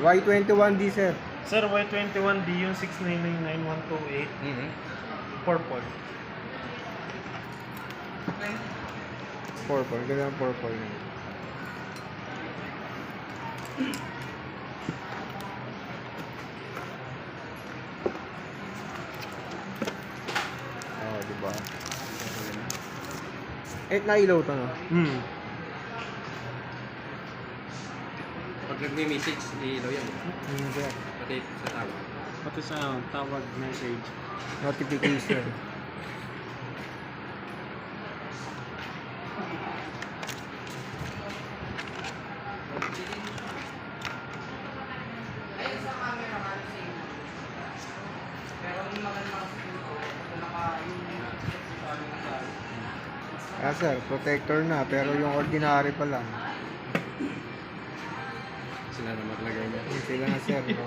Y21D, sir. Sir, Y21D yung 6999128. Purple. Purple. Ganda ng purple. Oh, diba? Nailaw to, no? Pag nagme-message, ilaw yan. Sir. Pati sa tawag. Pati sa tawag message. Notification. Sir, protector na, pero yung ordinary pa lang. Sila na maglagay niya. Sila na, sir, no?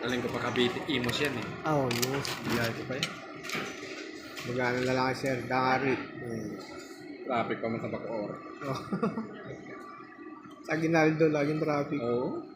Alam ko pa kabiti, imos yan eh. Oh, yes. Biyahe ko pa yan. Magana na lang, sir. Dangari. Traffic pa man sa Bacoor. Oh. Sa Aguinaldo, laging traffic. Oo.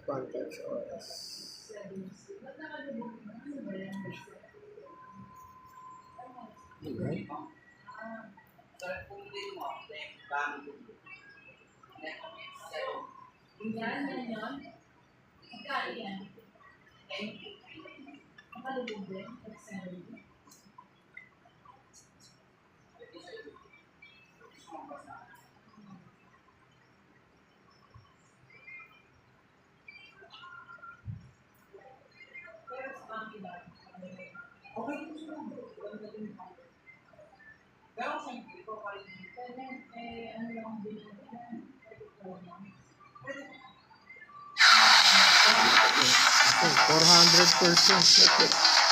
Contact OS. Okay. $400%.